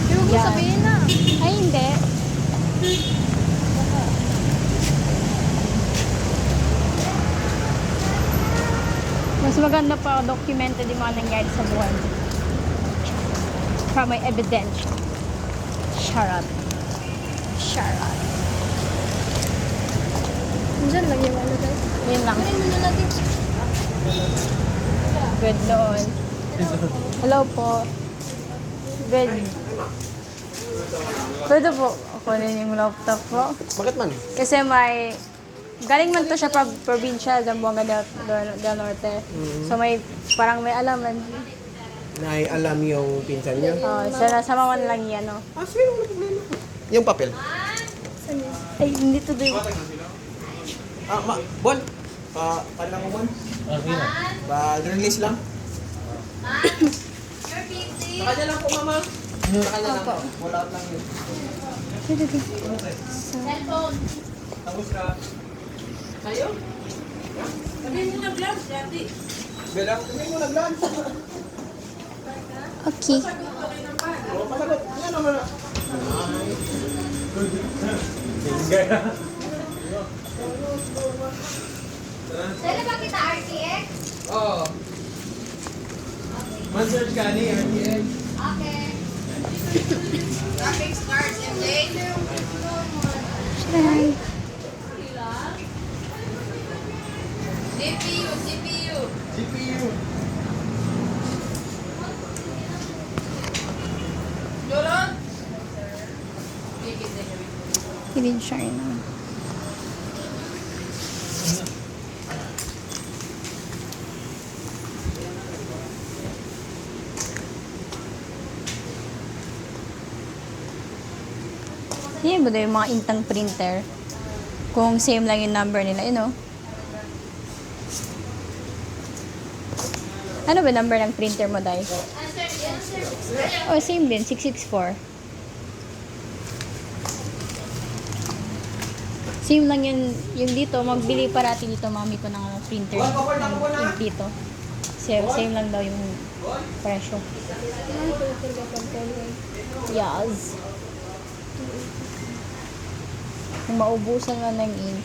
Yung Yan. sabihin na. Ay, hindi. Mas maganda pa documented yung mga nangyari sa buhay mo. Para may ebidensya. Charot. Charot. Diyan lang yung ano guys. Yun lang. Kunin muna natin. Good noon. Hello po. Good. Pwede po. Kunin yung laptop po. Bakit man? Kasi may... Galing man to siya pa probinsya, Zamboanga del Norte. So may... Parang may alaman. Naialam yung pinsan niyo? Sama man lang yan, no? Ah, sige, wala problema. Yung papel? Saan yun? Ay, hindi to do. Ah, Bon. Kailangan mo, Bon? Release lang. Nakanya lang po, Mama. Nakanya lang po. Wala lang yun. Tapos ka. Kayo? Sabihin mo nag-lunch, Daddy. Bilang, sabihin mo nag-lunch. Okay. Oo, pasagot. Ano naman na? Saan ba kita RTX? Oo. Man-search ka ni RTX. Okay. Graphics cards and date. Hi. CPU. GPU. Doron? Kilid siya na. Yan ba daw yung mga intang printer? Kung same lang yung number nila, you know? Ano ba number ng printer mo, Day? Oh, same din, 664. Same lang yung dito, magbili parati dito, mami ko ng printer yung dito. Same lang daw yung presyo. Yes. Kung maubusan nga ng ink.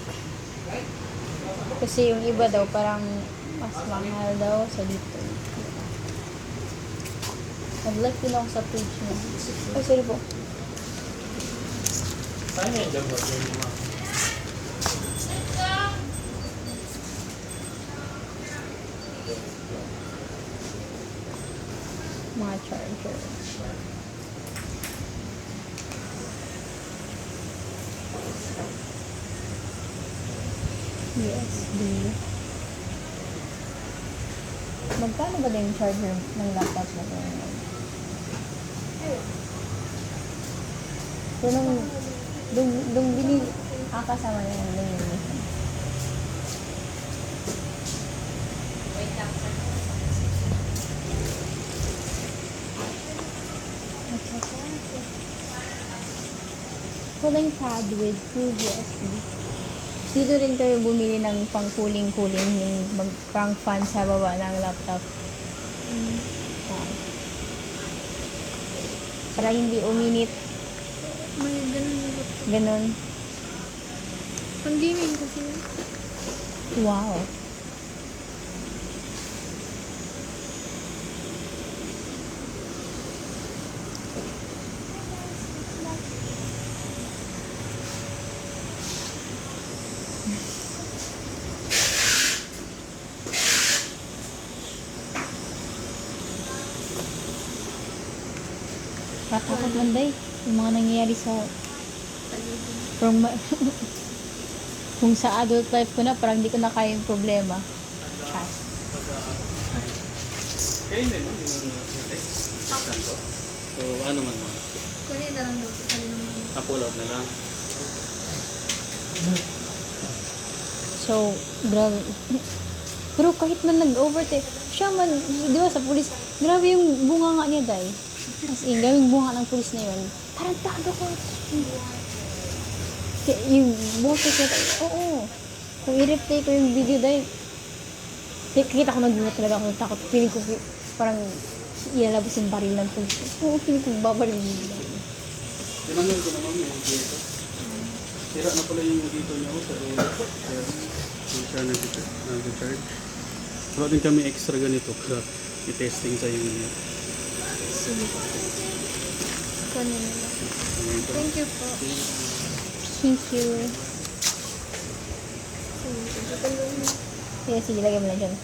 Kasi yung iba daw parang mas mahal daw sa dito. Nag-like din ako sa page niya. Ay, sorry po. Saan yung job mo? Mga charger. USB. Magkano ba din yung charger ng laptop na ito? So, nung binili, kasama niya yung binili. Cooling pad with full USB. Dito rin kayo bumili ng pang cooling-cooling, yung pang fan sa baba ng laptop. Para hindi uminit. May ganun yung Ganon. Pang gaming kasi yun. Wow. Katakot man day. Yung mga nangyayari sa from kung sa adult life ko na parang hindi ko na kaya yung problema. Chas. Kayo din, no? So, ano man mo? Kunin na lang daw. Pull out na lang. So, grabe. Pero kahit man nag-overtake, siya man, di ba sa pulis, grabe yung bunga nga niya, day. As in, grabe yung bunga ng pulis na yun. Tarantado ko. Yung boses niya, oo. Kung i-replay ko yung video, day, kita ko nag-bunga talaga ako ng takot. Feeling ko parang ilalabas yung baril ng pulis. Oo, pinagbabaril nila. Tinanggal ko naman yung dito. Sira na pala yung dito niya sa dulo. Kaya hindi siya nag-charge. Wala din kami extra ganito para i-testing sa inyo. Sige po. Kanina lang. Thank you po. Thank you. Sige, Sige, sige, lagay mo lang dyan.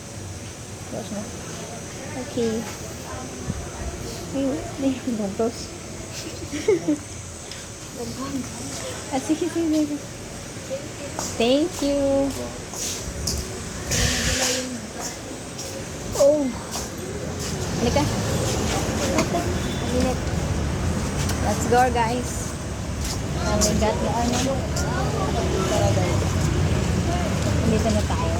Close mo. Okay. Ay, mayroon bang close? Sige, sige. Thank you. Oh. Halika. Minute. Let's go, guys. And we got the ano. Dito na tayo.